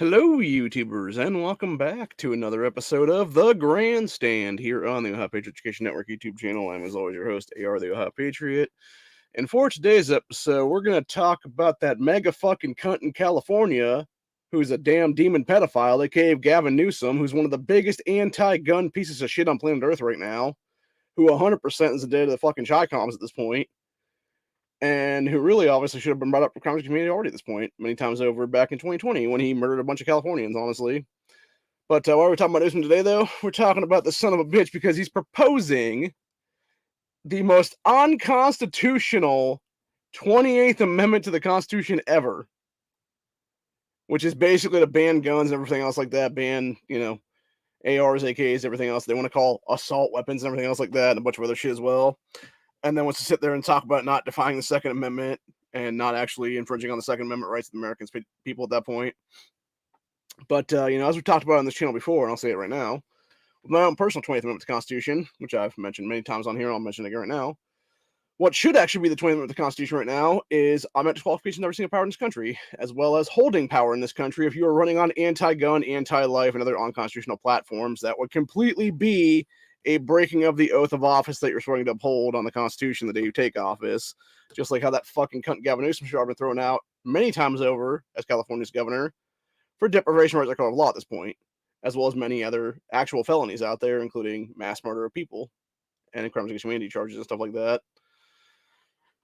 Hello, YouTubers, and welcome back to another episode of The Grandstand here on the Ohio Patriot Education Network YouTube channel. I'm, as always, your host, AR the Ohio Patriot. And for today's episode, we're going to talk about that mega fucking cunt in California who's a damn demon pedophile, aka Gavin Newsom, who's one of the biggest anti-gun pieces of shit on planet Earth right now, who 100% is the dead of the fucking Chi-Coms at this point, and who really obviously should have been brought up for the comedy community already at this point, many times over back in 2020 when he murdered a bunch of Californians, honestly. But why are we talking about Newsom today, though? We're talking about the son of a bitch because he's proposing the most unconstitutional 28th Amendment to the Constitution ever, which is basically to ban guns and everything else like that, ban, ARs, AKs, everything else they want to call assault weapons and everything else like that, and a bunch of other shit as well. And then wants to sit there and talk about not defying the Second Amendment and not actually infringing on the Second Amendment rights of the American people at that point. But, as we talked about on this channel before, and I'll say it right now, with my own personal 20th Amendment to the Constitution, which I've mentioned many times on here, and I'll mention it again right now, what should actually be the 20th Amendment to the Constitution right now is automatic disqualification of every single power in this country, as well as holding power in this country if you are running on anti-gun, anti-life, and other unconstitutional platforms. That would completely be a breaking of the oath of office that you're swearing to uphold on the Constitution the day you take office, just like how that fucking cunt Gavin Newsom should have been thrown out many times over as California's governor for deprivation of rights of law at this point, as well as many other actual felonies out there, including mass murder of people and crimes against humanity charges and stuff like that,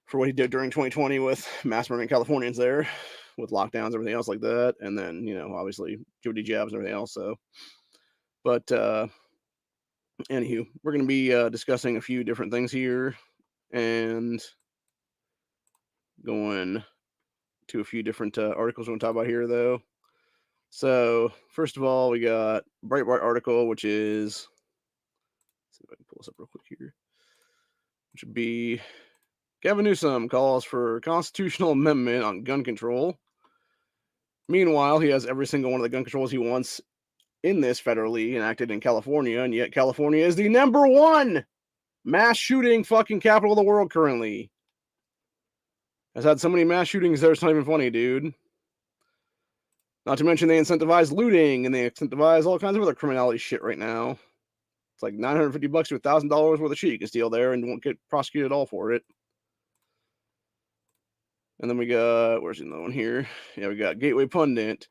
for what he did during 2020 with mass murdering Californians there, with lockdowns, everything else like that, and then, obviously, Jody jabs and everything else, so. But, anywho, we're going to be discussing a few different things here and going to a few different articles we're going to talk about here, though. So, first of all, we got Breitbart article, which is, let's see if I can pull this up real quick here, which would be Gavin Newsom calls for constitutional amendment on gun control. Meanwhile, he has every single one of the gun controls he wants in this federally enacted in California, and yet California is the #1 mass shooting fucking capital of the world currently. Has had so many mass shootings there, it's not even funny, dude. Not to mention they incentivize looting and they incentivize all kinds of other criminality shit right now. It's like $950 to $1,000 worth of shit you can steal there and won't get prosecuted at all for it. And then we got, where's another one here? Yeah, we got Gateway Pundit.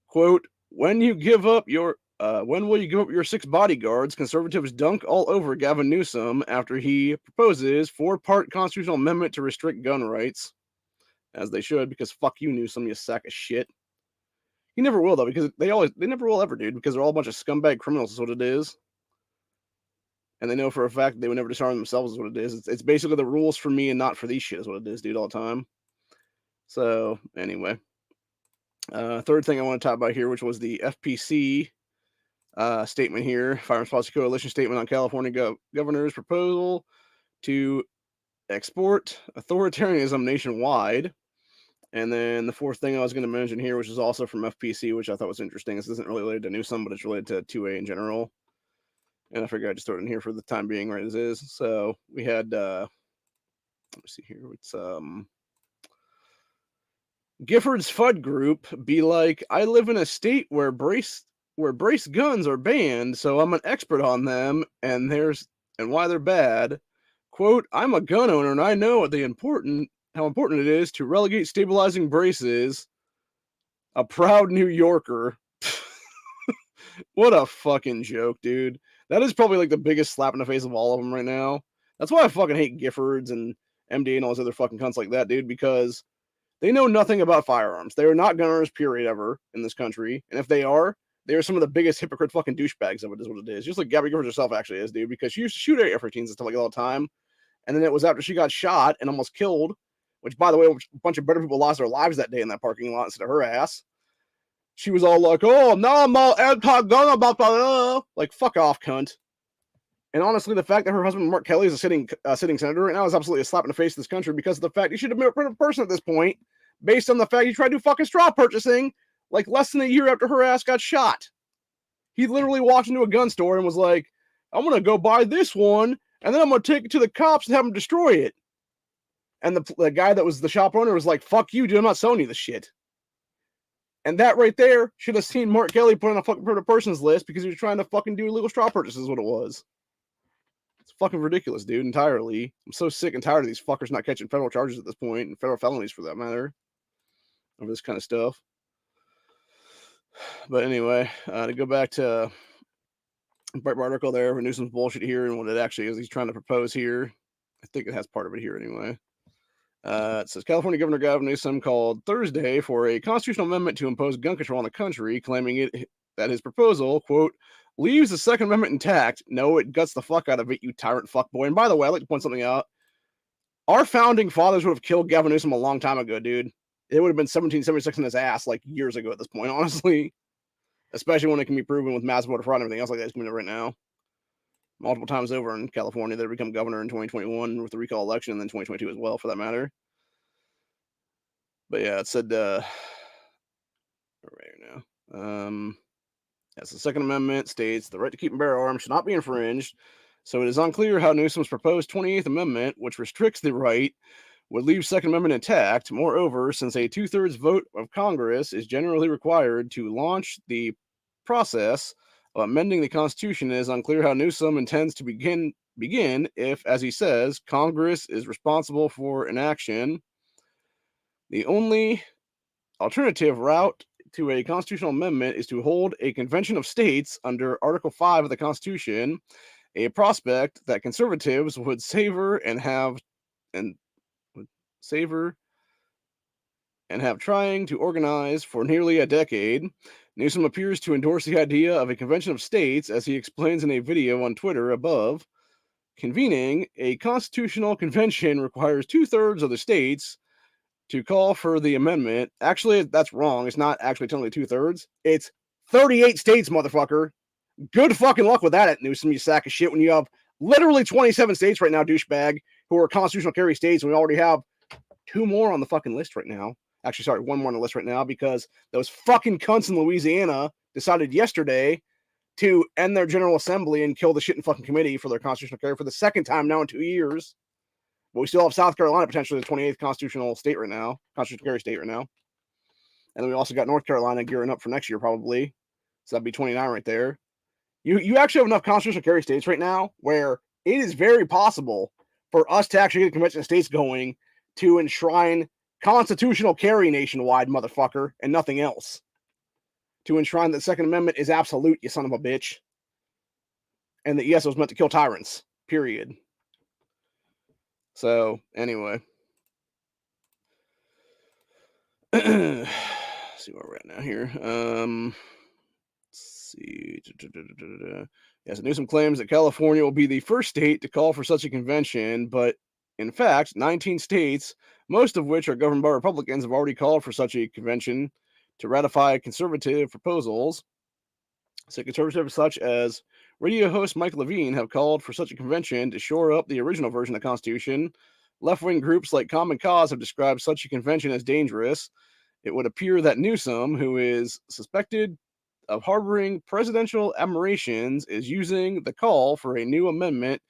Quote, when will you give up your 6 bodyguards? Conservatives dunk all over Gavin Newsom after he proposes 4-part constitutional amendment to restrict gun rights. As they should, because fuck you, Newsom, you sack of shit. He never will, though, because they never will ever, dude, because they're all a bunch of scumbag criminals is what it is. And they know for a fact that they would never disarm themselves is what it is. It's basically the rules for me and not for these shit is what it is, dude, all the time. So, anyway. Third thing I want to talk about here, which was the FPC statement here, Firearms Policy Coalition statement on California governor's proposal to export authoritarianism nationwide. And then the fourth thing I was going to mention here, which is also from FPC, which I thought was interesting. This isn't really related to Newsom, but it's related to 2A in general. And I figured I'd just throw it in here for the time being, right as is. So we had, let me see here. It's Gifford's FUD group be like, I live in a state where brace guns are banned, so I'm an expert on them and why they're bad. Quote, I'm a gun owner and I know how important it is to relegate stabilizing braces. A proud New Yorker. What a fucking joke, dude. That is probably like the biggest slap in the face of all of them right now. That's why I fucking hate Giffords and MD and all those other fucking cunts like that, dude, because they know nothing about firearms. They are not gunners, period, ever in this country. And if they are some of the biggest hypocrite fucking douchebags of it, is what it is. Just like Gabby Gifford herself actually is, dude, because she used to shoot at AR-15s and stuff like that all the time. And then it was after she got shot and almost killed, which, by the way, a bunch of better people lost their lives that day in that parking lot instead of her ass. She was all like, oh, now I'm all anti-gun about that. Like, fuck off, cunt. And honestly, the fact that her husband, Mark Kelly, is a sitting senator right now is absolutely a slap in the face of this country because of the fact he should have been a primitive person at this point, based on the fact he tried to do fucking straw purchasing like less than a year after her ass got shot. He literally walked into a gun store and was like, I'm going to go buy this one, and then I'm going to take it to the cops and have them destroy it. And the guy that was the shop owner was like, fuck you, dude, I'm not selling you this shit. And that right there should have seen Mark Kelly put on a fucking primitive persons list because he was trying to fucking do illegal straw purchases, is what it was. It's fucking ridiculous, dude, entirely. I'm so sick and tired of these fuckers not catching federal charges at this point, and federal felonies for that matter, over this kind of stuff. But anyway, to go back to Breitbart article there for Newsom's bullshit here and what it actually is he's trying to propose here. I think it has part of it here anyway. It says California Governor Gavin Newsom called Thursday for a constitutional amendment to impose gun control in the country, claiming that his proposal, quote, leaves the Second Amendment intact. No, it guts the fuck out of it, you tyrant fuckboy. And by the way, I'd like to point something out. Our founding fathers would have killed Gavin Newsom a long time ago, dude. It would have been 1776 in his ass like years ago at this point, honestly. Especially when it can be proven with massive voter fraud and everything else like that's coming up right now. Multiple times over in California, they become governor in 2021 with the recall election, and then 2022 as well, for that matter. But yeah, it said, right now. Yes, the Second Amendment states the right to keep and bear arms should not be infringed. So it is unclear how Newsom's proposed 28th Amendment, which restricts the right, would leave Second Amendment intact. Moreover, since a 2/3 vote of Congress is generally required to launch the process of amending the Constitution, it is unclear how Newsom intends to begin if, as he says, Congress is responsible for inaction. The only alternative route to a constitutional amendment is to hold a convention of states under Article 5 of the Constitution, a prospect that conservatives would savor and have trying to organize for nearly a decade. Newsom appears to endorse the idea of a convention of states, as he explains in a video on Twitter above. Convening a constitutional convention requires 2/3 of the states to call for the amendment. Actually, that's wrong. It's not actually technically 2/3. It's 38 states, motherfucker. Good fucking luck with that, Newsom, you sack of shit, when you have literally 27 states right now, douchebag, who are constitutional carry states, and we already have 2 more on the fucking list right now. Actually, sorry, 1 more on the list right now, because those fucking cunts in Louisiana decided yesterday to end their General Assembly and kill the shit in fucking committee for their constitutional carry for the second time now in 2 years. But we still have South Carolina, potentially the 28th constitutional state right now, constitutional carry state right now. And then we also got North Carolina gearing up for next year, probably. So that'd be 29 right there. You actually have enough constitutional carry states right now where it is very possible for us to actually get a convention of states going to enshrine constitutional carry nationwide, motherfucker, and nothing else. To enshrine that the Second Amendment is absolute, you son of a bitch. And that, yes, it was meant to kill tyrants, period. So, anyway. Let's see where we're at now here. Let's see. Yes, Newsom claims that California will be the first state to call for such a convention, but in fact, 19 states, most of which are governed by Republicans, have already called for such a convention to ratify conservative proposals. So conservatives such as radio host Mike Levine have called for such a convention to shore up the original version of the Constitution. Left-wing groups like Common Cause have described such a convention as dangerous. It would appear that Newsom, who is suspected of harboring presidential admirations, is using the call for a new amendment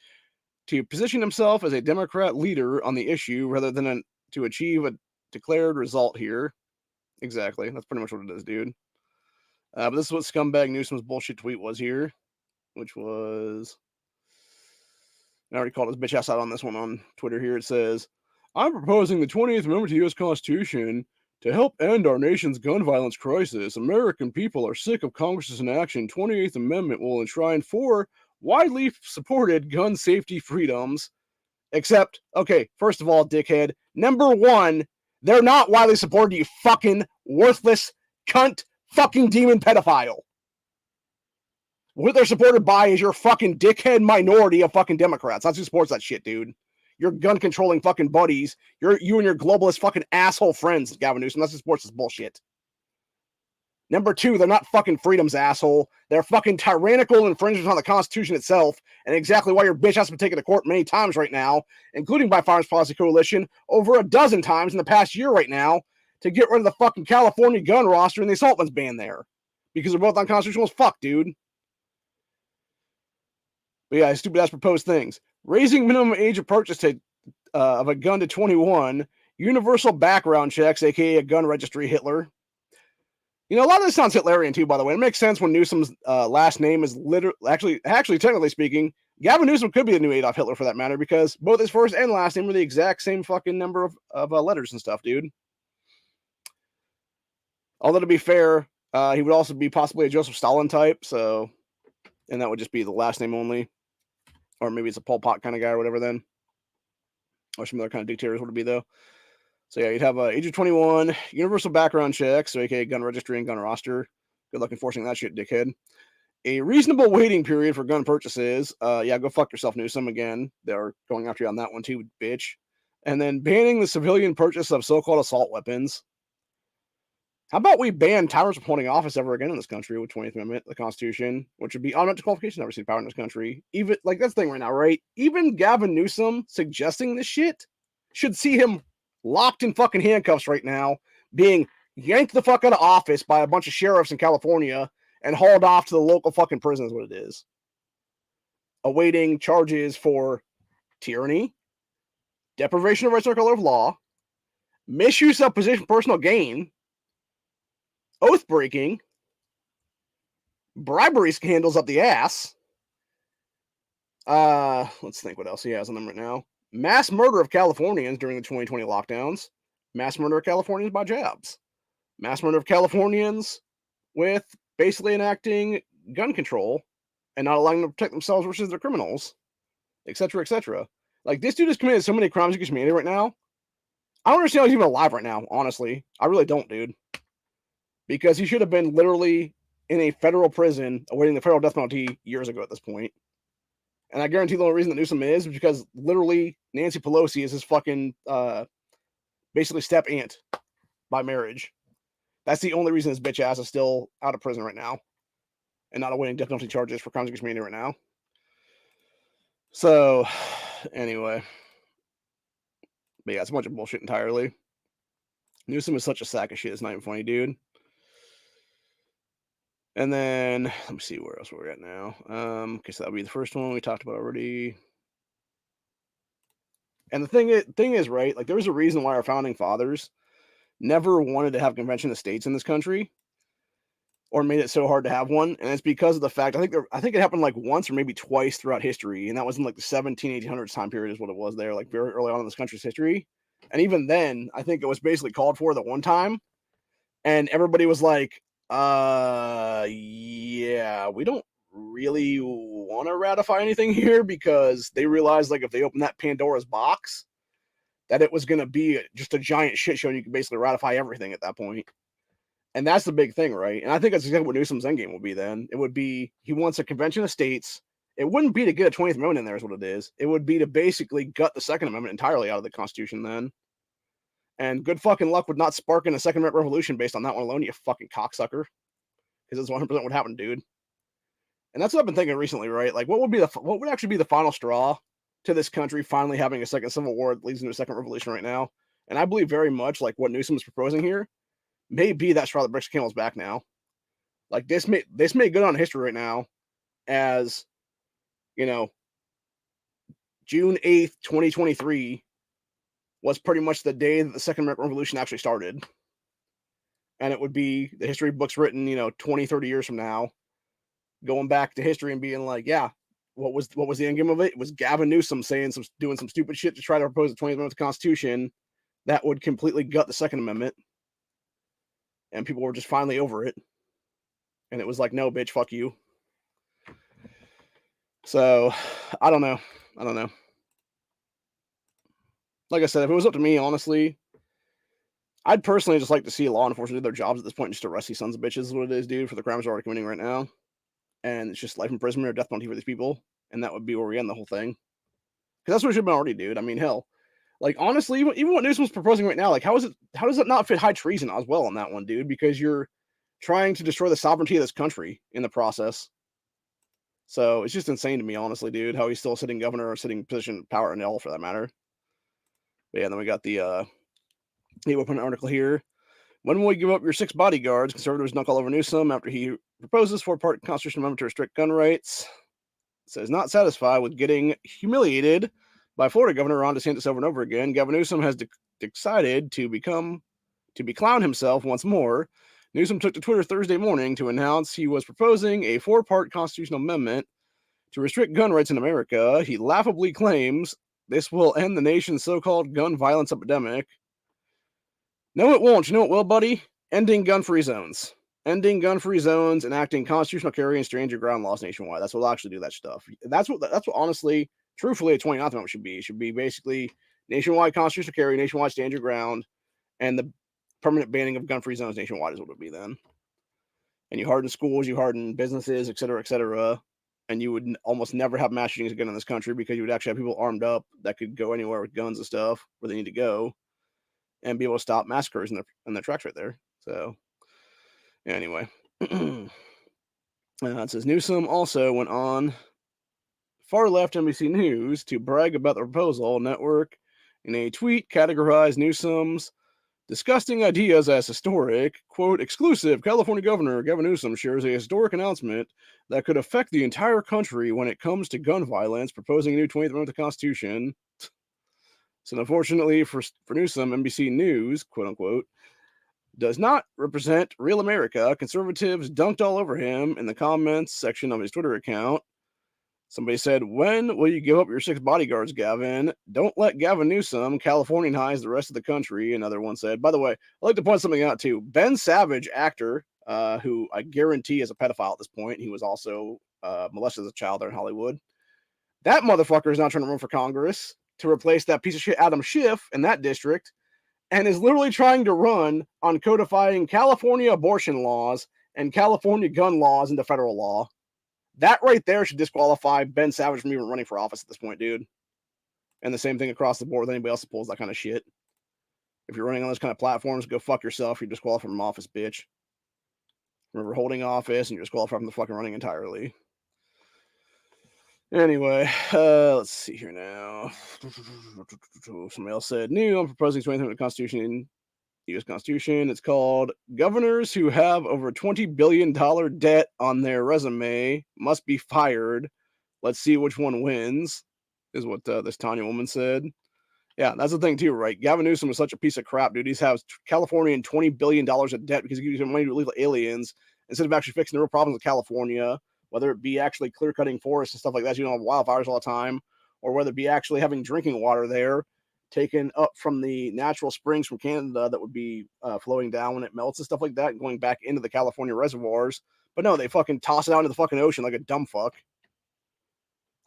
to position himself as a Democrat leader on the issue rather than to achieve a declared result here. Exactly. That's pretty much what it is, dude. But this is what scumbag Newsom's bullshit tweet was here, which was... I already called his bitch ass out on this one on Twitter here. It says, I'm proposing the 28th Amendment to the U.S. Constitution to help end our nation's gun violence crisis. American people are sick of Congress's inaction. 28th Amendment will enshrine 4 widely supported gun safety freedoms. Except, okay, first of all, dickhead, number 1, they're not widely supported, you fucking worthless cunt fucking demon pedophile. What they're supported by is your fucking dickhead minority of fucking Democrats. That's who supports that shit, dude. Your gun-controlling fucking buddies. You and your globalist fucking asshole friends, Gavin Newsom. That's who supports this bullshit. Number 2, they're not fucking freedoms, asshole. They're fucking tyrannical infringements on the Constitution itself, and exactly why your bitch has been taken to court many times right now, including by Firearms Policy Coalition, over a dozen times in the past year right now, to get rid of the fucking California gun roster and the assault weapons ban there. Because they're both unconstitutional as fuck, dude. But yeah, stupid-ass proposed things. Raising minimum age of purchase of a gun to 21, universal background checks, a.k.a. a gun registry Hitler. You know, a lot of this sounds Hitlerian too, by the way. It makes sense when Newsom's last name is actually, technically speaking, Gavin Newsom could be the new Adolf Hitler for that matter, because both his first and last name were the exact same fucking number of letters and stuff, dude. Although, to be fair, he would also be possibly a Joseph Stalin type, so, and that would just be the last name only. Or maybe it's a Pol Pot kind of guy or whatever then. Or some other kind of dictators would it be, though. So yeah, you'd have age of 21, universal background check, so aka gun registry and gun roster. Good luck enforcing that shit, dickhead. A reasonable waiting period for gun purchases. Yeah, go fuck yourself, Newsom. Again, they're going after you on that one too, bitch. And then banning the civilian purchase of so-called assault weapons. How about we ban tyrants from holding office ever again in this country with 20th Amendment, the Constitution, which would be automatic qualification to receive power in this country. Even, like, that's the thing right now, right? Even Gavin Newsom suggesting this shit should see him locked in fucking handcuffs right now, being yanked the fuck out of office by a bunch of sheriffs in California and hauled off to the local fucking prison is what it is. Awaiting charges for tyranny, deprivation of rights under color of law, misuse of position for personal gain, oath breaking, bribery scandals up the ass. Let's think what else he has on them right now. Mass murder of Californians during the 2020 lockdowns. Mass murder of Californians by jabs. Mass murder of Californians with basically enacting gun control and not allowing them to protect themselves versus their criminals, etc., etc. Like, this dude has committed so many crimes against humanity right now. I don't understand how he's even alive right now, honestly. I really don't, dude. Because he should have been literally in a federal prison awaiting the federal death penalty years ago at this point. And I guarantee the only reason that Newsom is because literally Nancy Pelosi is his fucking basically step aunt by marriage. That's the only reason his bitch ass is still out of prison right now and not awaiting death penalty charges for crimes against humanity right now. So, anyway. But yeah, it's a bunch of bullshit entirely. Newsom is such a sack of shit. It's not even funny, dude. And then, let me see where else we're at now. Okay, so that'll be the first one we talked about already. And the thing is, right, like, there was a reason why our founding fathers never wanted to have a convention of states in this country or made it so hard to have one. And it's because of the fact, I think it happened like once or maybe twice throughout history. And that was in like the 1800s time period is what it was there, like very early on in this country's history. And even then, I think it was basically called for the one time. And everybody was like, yeah, we don't really want to ratify anything here, because they realized, like, if they open that Pandora's box, that it was going to be just a giant shit show and you could basically ratify everything at that point. And that's the big thing, right? And I think that's exactly what Newsom's endgame will be then. It would be, he wants a convention of states. It wouldn't be to get a 20th Amendment in there is what it is. It would be to basically gut the Second Amendment entirely out of the Constitution then. And good fucking luck with not sparking a Second Amendment revolution based on that one alone, you fucking cocksucker. Because it's 100% what happened, dude. And that's what I've been thinking recently, right? Like, what would actually be the final straw to this country finally having a second civil war that leads into a second revolution right now? And I believe very much, like, what Newsom is proposing here may be that straw that breaks the camel's back now. Like, this may go down history right now as, you know, June 8th, 2023 was pretty much the day that the Second American Revolution actually started. And it would be the history books written, 20, 30 years from now, going back to history and being like, yeah, what was the end game of it? It was Gavin Newsom doing some stupid shit to try to propose the 20th Amendment to the Constitution that would completely gut the Second Amendment. And people were just finally over it. And it was like, no, bitch, fuck you. So, I don't know. Like I said, if it was up to me, honestly, I'd personally just like to see law enforcement do their jobs at this point and just arrest these sons of bitches is what it is, dude, for the crimes they're already committing right now. And it's just life imprisonment or death penalty for these people. And that would be where we end the whole thing. Because that's what it should have been already, dude. I mean, hell. Like, honestly, even what Newsom's proposing right now, like, how does it not fit high treason as well on that one, dude? Because you're trying to destroy the sovereignty of this country in the process. So it's just insane to me, honestly, dude, how he's still a sitting governor or sitting position of power in L for that matter. But yeah, then we got the he opened an article here. When will we give up your 6 bodyguards? Conservatives knock all over Newsom after he proposes 4-part constitutional amendment to restrict gun rights. It says, not satisfied with getting humiliated by Florida Governor Ron DeSantis over and over again, Gavin Newsom has decided to beclown himself once more. Newsom took to Twitter Thursday morning to announce he was proposing a 4-part constitutional amendment to restrict gun rights in America. He laughably claims this will end the nation's so-called gun violence epidemic. No, it won't. You know what will, buddy? Ending gun-free zones. Ending gun-free zones, enacting constitutional carry and stand your ground laws nationwide. That's what will actually do that stuff. That's what honestly, truthfully, a 29th Amendment should be. It should be basically nationwide constitutional carry, nationwide stand your ground, and the permanent banning of gun-free zones nationwide is what it would be then. And you harden schools, you harden businesses, et cetera, and you would almost never have mass shootings again in this country because you would actually have people armed up that could go anywhere with guns and stuff where they need to go and be able to stop massacres in their tracks right there. So, anyway. It says Newsom also went on far left NBC News to brag about the proposal. Network in a tweet categorized Newsom's disgusting ideas as historic. Quote, exclusive, California Governor Gavin Newsom shares a historic announcement that could affect the entire country when it comes to gun violence, proposing a new 28th Amendment to the Constitution. So unfortunately for Newsom, NBC News, quote unquote, does not represent real America. Conservatives dunked all over him in the comments section of his Twitter account. Somebody said, when will you give up your 6 bodyguards, Gavin? Don't let Gavin Newsom Californianize the rest of the country. Another one said, by the way, I'd like to point something out too. Ben Savage, actor, who I guarantee is a pedophile at this point. He was also molested as a child there in Hollywood. That motherfucker is now trying to run for Congress to replace that piece of shit Adam Schiff in that district, and is literally trying to run on codifying California abortion laws and California gun laws into federal law. That right there should disqualify Ben Savage from even running for office at this point, dude. And the same thing across the board with anybody else that pulls that kind of shit. If you're running on those kind of platforms, go fuck yourself. You're disqualified from office, bitch. Remember holding office and you're disqualified from the fucking running entirely. Anyway, let's see here now. Somebody else said, new, I'm proposing 20th Amendment Constitution, U.S. Constitution. It's called governors who have over $20 billion debt on their resume must be fired. Let's see which one wins, is what this Tanya woman said. Yeah, that's the thing too, right? Gavin Newsom is such a piece of crap, dude. He has California in $20 billion of debt because he gives money to illegal aliens instead of actually fixing the real problems of California, whether it be actually clear-cutting forests and stuff like that, so you don't have wildfires all the time, or whether it be actually having drinking water there taken up from the natural springs from Canada that would be flowing down when it melts and stuff like that, and going back into the California reservoirs. But no, they fucking toss it out into the fucking ocean like a dumb fuck.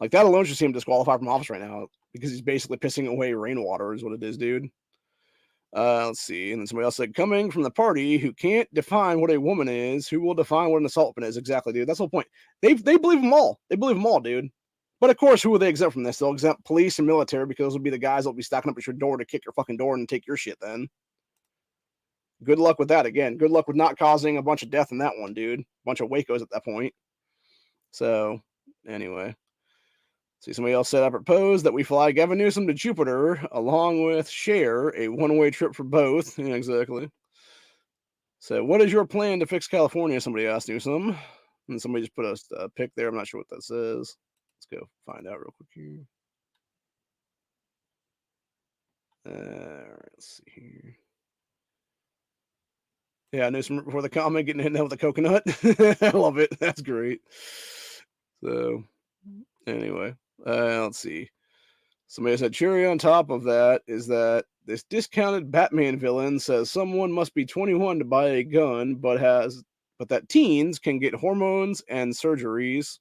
Like, that alone should see him disqualified from office right now, because he's basically pissing away rainwater is what it is, dude. Let's see. And then somebody else said, coming from the party who can't define what a woman is, who will define what an assault weapon is? Exactly, dude. That's the whole point. They believe them all. They believe them all, dude. But of course, who will they exempt from this? They'll exempt police and military, because those will be the guys that will be stacking up at your door to kick your fucking door and take your shit then. Good luck with that again. Good luck with not causing a bunch of death in that one, dude. A bunch of Wacos at that point. So, anyway. See, somebody else said, I propose that we fly Gavin Newsom to Jupiter along with Cher, a one-way trip for both. Yeah, exactly. So, what is your plan to fix California? Somebody asked Newsom. And somebody just put a pic there. I'm not sure what that says. Let's go find out real quick here. All right, let's see here. Yeah, Newsom before the comment, getting hit in the head with a coconut. I love it. That's great. So, anyway. Let's see. Somebody said, cherry on top of that is that this discounted Batman villain says someone must be 21 to buy a gun, but that teens can get hormones and surgeries.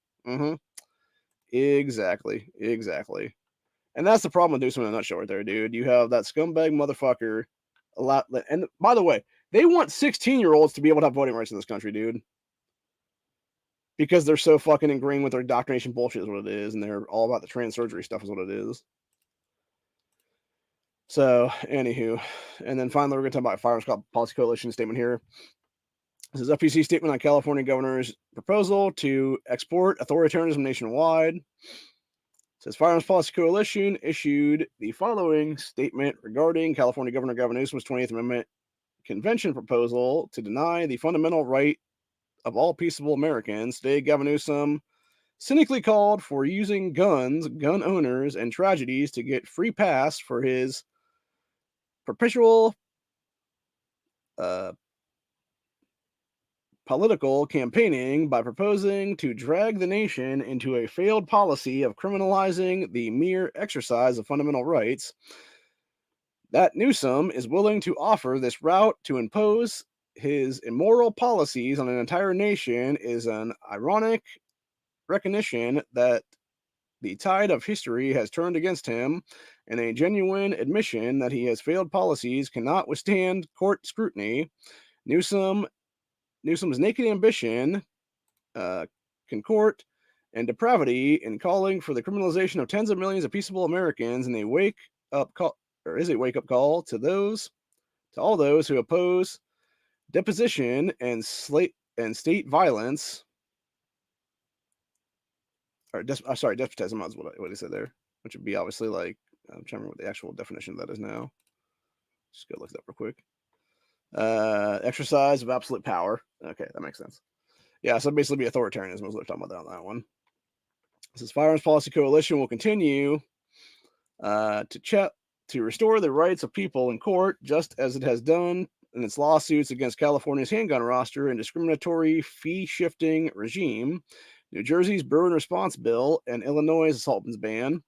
Exactly. And that's the problem with Newsom in a nutshell right there, dude. You have that scumbag motherfucker and by the way, they want 16-year-olds to be able to have voting rights in this country, dude. Because they're so fucking ingrained with their indoctrination bullshit is what it is, and they're all about the trans surgery stuff is what it is. So, anywho, and then finally we're going to talk about Firearms Policy Coalition statement here. This is FPC statement on California governor's proposal to export authoritarianism nationwide. It says Firearms Policy Coalition issued the following statement regarding California Governor Gavin Newsom's 28th Amendment Convention proposal to deny the fundamental right of all peaceable Americans. Today, Gavin Newsom cynically called for using guns, gun owners, and tragedies to get free pass for his perpetual political campaigning by proposing to drag the nation into a failed policy of criminalizing the mere exercise of fundamental rights, that Newsom is willing to offer this route to impose his immoral policies on an entire nation is an ironic recognition that the tide of history has turned against him, and a genuine admission that his failed policies cannot withstand court scrutiny. Newsom's naked ambition, concord, and depravity in calling for the criminalization of tens of millions of peaceable Americans in a wake-up call, or is a wake-up call to all those who oppose deposition and state violence. Or despotism is what he said there, which would be obviously like, I'm trying to remember what the actual definition of that is now. Just go look it up real quick. Exercise of absolute power. Okay, that makes sense. Yeah, so basically be authoritarianism is what we're talking about on that one. It says Firearms Policy Coalition will continue to restore the rights of people in court, just as it has done in its lawsuits against California's handgun roster and discriminatory fee-shifting regime, New Jersey's Burn Response Bill, and Illinois' assault weapons ban.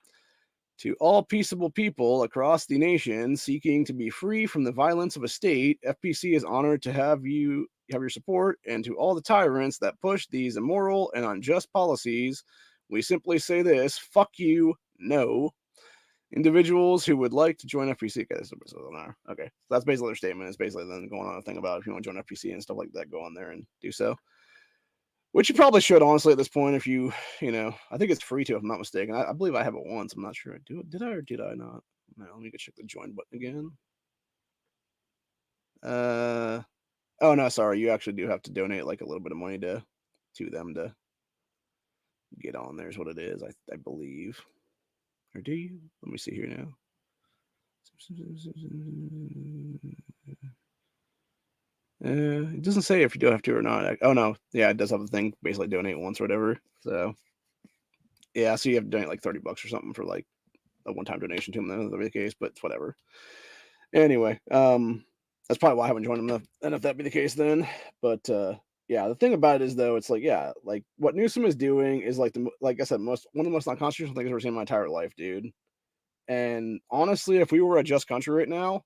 To all peaceable people across the nation seeking to be free from the violence of a state, FPC is honored to have your support, and to all the tyrants that push these immoral and unjust policies, we simply say this: fuck you, no. Individuals who would like to join FPC. Okay, so that's basically their statement. It's basically them going on a thing about if you want to join FPC and stuff like that, go on there and do so. Which you probably should, honestly, at this point, if you I think it's free to, if I'm not mistaken. I believe I have it once. I'm not sure. Did I or did I not? No, let me go check the join button again. Oh no, sorry. You actually do have to donate like a little bit of money to them to get on there is what it is, I believe. Or do you? Let me see here now. It doesn't say if you do have to or not. Oh no, yeah, it does have a thing, basically donate once or whatever. So yeah, so you have to donate like $30 or something for like a one-time donation to them. That'll be the case, but it's whatever. Anyway, that's probably why I haven't joined them. And if that be the case, then. But yeah, the thing about it is though, it's like, yeah, like what Newsom is doing is like like I said, one of the most unconstitutional things I've ever seen in my entire life, dude. And honestly, if we were a just country right now,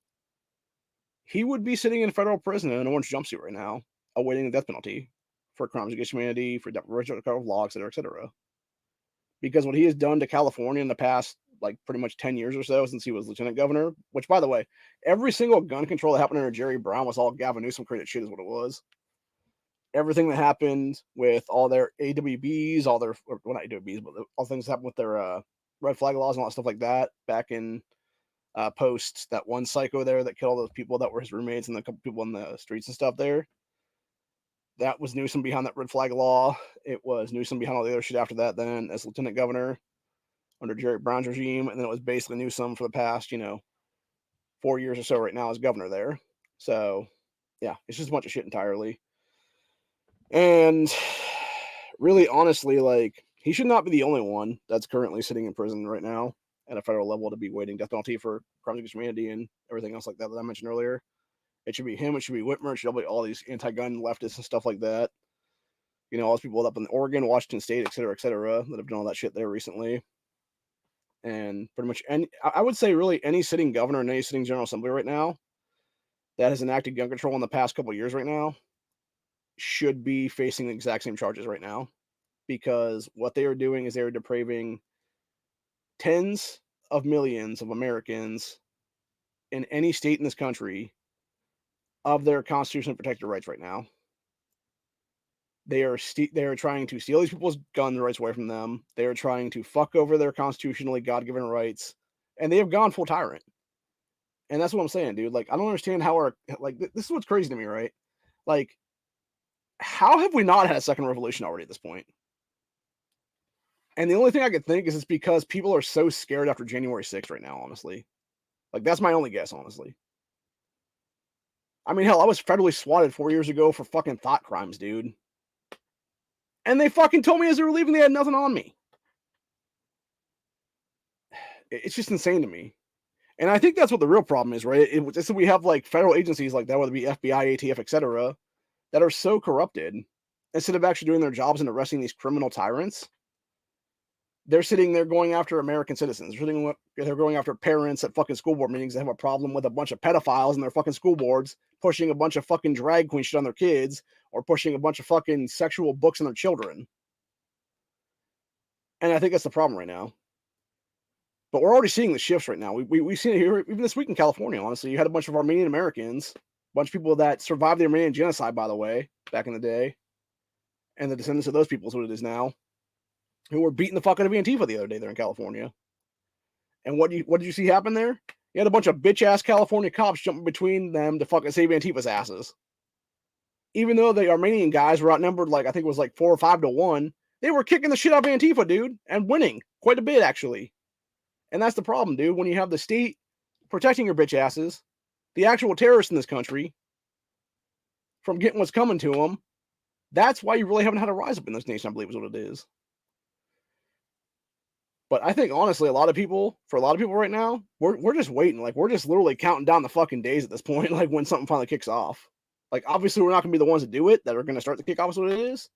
he would be sitting in federal prison in an orange jumpsuit right now, awaiting the death penalty for crimes against humanity, for breach of law, et cetera, et cetera. Because what he has done to California in the past, like pretty much 10 years or so since he was lieutenant governor, which, by the way, every single gun control that happened under Jerry Brown was all Gavin Newsom created shit is what it was. Everything that happened with all their AWBs, all their, well, not AWBs, but all things that happened with their red flag laws and all that stuff like that back in post that one psycho there that killed all those people that were his roommates and a couple people in the streets and stuff there. That was Newsom behind that red flag law. It was Newsom behind all the other shit after that then as lieutenant governor under Jerry Brown's regime. And then it was basically Newsom for the past, 4 years or so right now as governor there. So, yeah, it's just a bunch of shit entirely. And really, honestly, like, he should not be the only one that's currently sitting in prison right now at a federal level to be waiting death penalty for crimes against humanity and everything else like that I mentioned earlier. It should be him. It should be Whitmer. It should be all these anti-gun leftists and stuff like that. All those people up in Oregon, Washington State, et cetera, that have done all that shit there recently. And pretty much I would say really any sitting governor and any sitting General Assembly right now that has enacted gun control in the past couple of years right now should be facing the exact same charges right now. Because what they are doing is they are depraving tens of millions of Americans in any state in this country of their constitutionally protected rights right now. They are trying to steal these people's gun rights away from them. They are trying to fuck over their constitutionally God-given rights, and they have gone full tyrant. And that's what I'm saying, dude. Like, I don't understand how this is what's crazy to me, right? Like, how have we not had a second revolution already at this point? And the only thing I could think is it's because people are so scared after January 6th right now, honestly. Like, that's my only guess, honestly. I mean, hell, I was federally swatted 4 years ago for fucking thought crimes, dude. And they fucking told me as they were leaving they had nothing on me. It's just insane to me. And I think that's what the real problem is, right? It's that we have like federal agencies like that, whether it be FBI, ATF, etc., that are so corrupted, instead of actually doing their jobs and arresting these criminal tyrants, they're sitting there going after American citizens. They're going after parents at fucking school board meetings that have a problem with a bunch of pedophiles in their fucking school boards, pushing a bunch of fucking drag queen shit on their kids, or pushing a bunch of fucking sexual books on their children. And I think that's the problem right now. But we're already seeing the shifts right now. We've seen it here even this week in California, honestly. You had a bunch of Armenian Americans, a bunch of people that survived the Armenian genocide, by the way, back in the day, and the descendants of those people is what it is now, who were beating the fuck out of Antifa the other day there in California. And what did you see happen there? You had a bunch of bitch-ass California cops jumping between them to fucking save Antifa's asses. Even though the Armenian guys were outnumbered, like, I think it was like 4 or 5 to 1, they were kicking the shit out of Antifa, dude, and winning quite a bit, actually. And that's the problem, dude. When you have the state protecting your bitch asses, the actual terrorists in this country, from getting what's coming to them, that's why you really haven't had a rise up in this nation, I believe is what it is. But I think, honestly, for a lot of people right now, we're just waiting. Like, we're just literally counting down the fucking days at this point, like, when something finally kicks off. Like, obviously, we're not going to be the ones that do it, that are going to start the kickoff is what it is.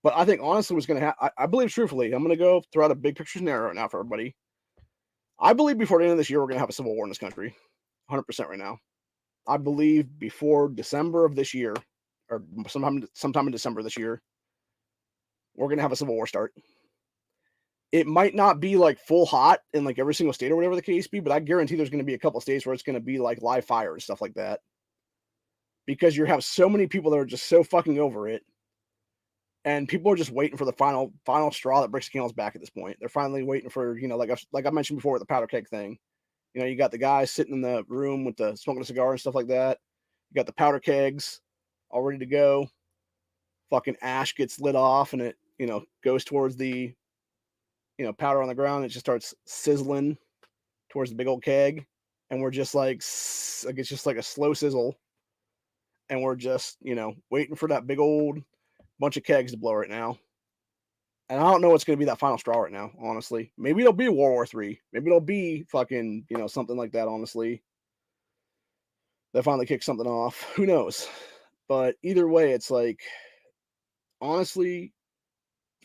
But I think, honestly, what's going to happen, I believe, truthfully, I'm going to go throw out a big picture scenario right now for everybody. I believe before the end of this year, we're going to have a civil war in this country. 100% right now. I believe before December of this year, or sometime in December this year, we're going to have a civil war start. It might not be like full hot in like every single state or whatever the case be, but I guarantee there's going to be a couple of states where it's going to be like live fire and stuff like that. Because you have so many people that are just so fucking over it. And people are just waiting for the final straw that breaks the camel's back at this point. They're finally waiting for, like I mentioned before with the powder keg thing. You got the guys sitting in the room with the smoking a cigar and stuff like that. You got the powder kegs all ready to go. Fucking ash gets lit off and it, goes towards the, powder on the ground. It just starts sizzling towards the big old keg. And we're just like it's just like a slow sizzle. And we're just, waiting for that big old bunch of kegs to blow right now. And I don't know what's going to be that final straw right now, honestly. Maybe it'll be World War III. Maybe it'll be fucking, something like that, honestly. That finally kicks something off. Who knows? But either way, it's like, honestly,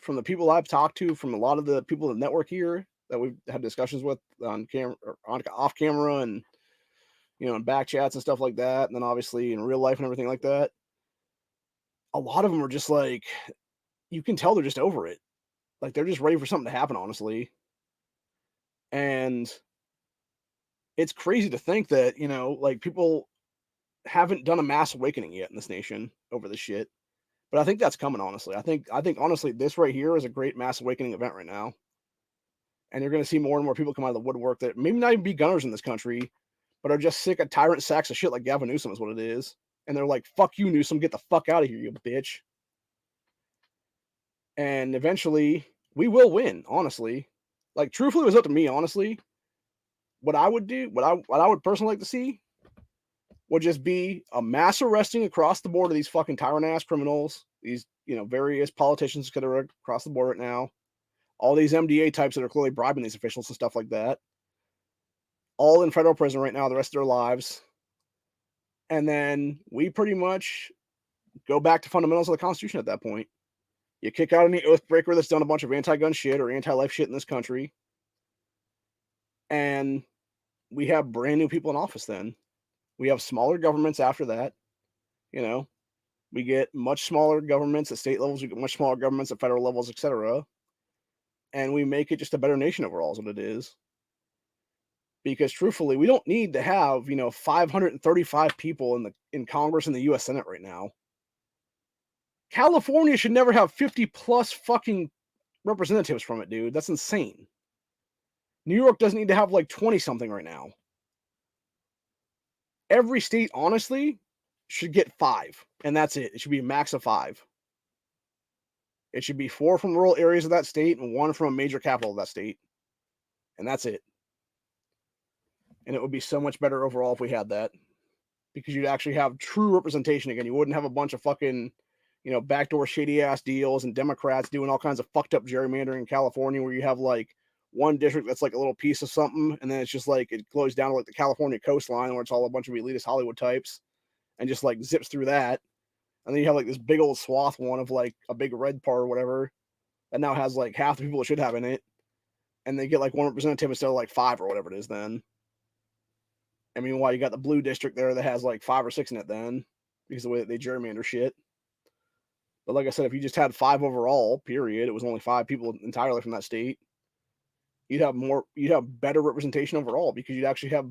from the people I've talked to, from a lot of the people in the network here that we've had discussions with on camera, or off camera, and, in back chats and stuff like that, and then obviously in real life and everything like that, a lot of them are just like, you can tell they're just over it. Like, they're just ready for something to happen, honestly. And it's crazy to think that, like, people haven't done a mass awakening yet in this nation over this shit. But I think that's coming, honestly. I think honestly, this right here is a great mass awakening event right now. And you're going to see more and more people come out of the woodwork that maybe not even be gunners in this country, but are just sick of tyrant sacks of shit like Gavin Newsom is what it is. And they're like, fuck you, Newsom, get the fuck out of here, you bitch. And eventually, we will win, honestly. Like, truthfully, it was up to me, honestly. What I would do, what I would personally like to see, would just be a mass arresting across the board of these fucking tyrant-ass criminals, these, various politicians that are across the board right now, all these MDA types that are clearly bribing these officials and stuff like that, all in federal prison right now the rest of their lives. And then we pretty much go back to fundamentals of the Constitution at that point. You kick out any oath breaker that's done a bunch of anti-gun shit or anti-life shit in this country. And we have brand new people in office then. We have smaller governments after that. We get much smaller governments at state levels. We get much smaller governments at federal levels, etc. And we make it just a better nation overall is what it is. Because truthfully, we don't need to have, 535 people in Congress and the U.S. Senate right now. California should never have 50 plus fucking representatives from it, dude. That's insane. New York doesn't need to have like 20 something right now. Every state, honestly, should get 5, and that's it. It should be a max of 5. It should be 4 from rural areas of that state and 1 from a major capital of that state. And that's it. And it would be so much better overall if we had that. Because you'd actually have true representation again. You wouldn't have a bunch of fucking, backdoor shady ass deals and Democrats doing all kinds of fucked up gerrymandering in California where you have like one district that's like a little piece of something, and then it's just like it goes down to like the California coastline where it's all a bunch of elitist Hollywood types and just like zips through that. And then you have like this big old swath one of like a big red part or whatever that now has like half the people it should have in it. And they get like one representative instead of like 5 or whatever it is then. I mean, meanwhile, you got the blue district there that has like 5 or 6 in it then, because of the way that they gerrymander shit. But like I said, if you just had 5 overall, period, it was only 5 people entirely from that state, you'd have better representation overall, because you'd actually have,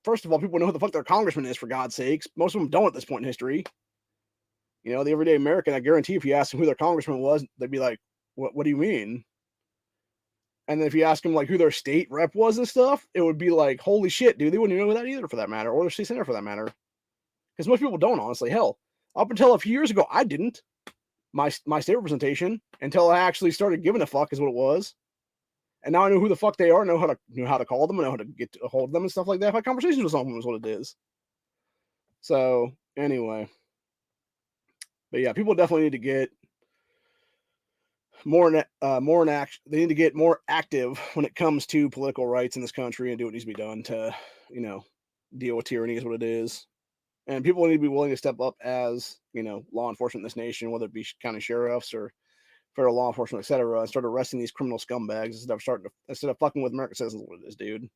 first of all, people know who the fuck their congressman is, for God's sakes. Most of them don't at this point in history. You know, the everyday American, I guarantee if you asked them who their congressman was, they'd be like, what do you mean? And then if you ask them like who their state rep was and stuff, it would be like, holy shit, dude, they wouldn't even know that either, for that matter, or their state senator for that matter. Because most people don't, honestly. Hell, up until a few years ago, I didn't. My state representation, until I actually started giving a fuck, is what it was. And now I know who the fuck they are, know how to call them, and know how to get a hold of them and stuff like that. I've had conversations with someone, is what it is. So anyway, but yeah, people definitely need to get more in action. They need to get more active when it comes to political rights in this country and do what needs to be done to, deal with tyranny, is what it is. And people need to be willing to step up as, law enforcement in this nation, whether it be county sheriffs or federal law enforcement, etc., and start arresting these criminal scumbags instead of fucking with American citizens. What it is, dude.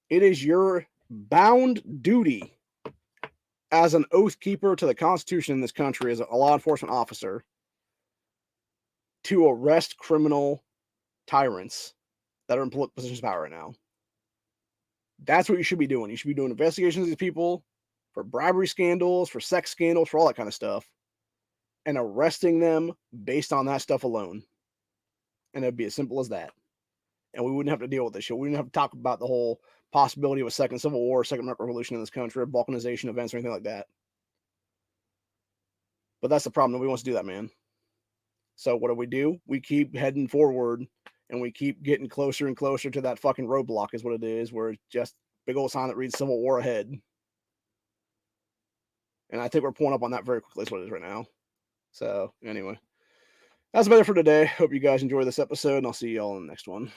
It is your bound duty as an oath keeper to the Constitution in this country, as a law enforcement officer, to arrest criminal tyrants that are in positions of power right now. That's what you should be doing. You should be doing investigations of these people for bribery scandals, for sex scandals, for all that kind of stuff, and arresting them based on that stuff alone. And it'd be as simple as that. And we wouldn't have to deal with this shit. We wouldn't have to talk about the whole possibility of a second civil war, second American Revolution in this country, or balkanization events, or anything like that. But that's the problem. Nobody wants to do that, man. So what do? We keep heading forward, and we keep getting closer and closer to that fucking roadblock, is what it is, where it's just big old sign that reads Civil War ahead. And I think we're pulling up on that very quickly, is what it is right now. So anyway, that's about it for today. Hope you guys enjoy this episode, and I'll see you all in the next one.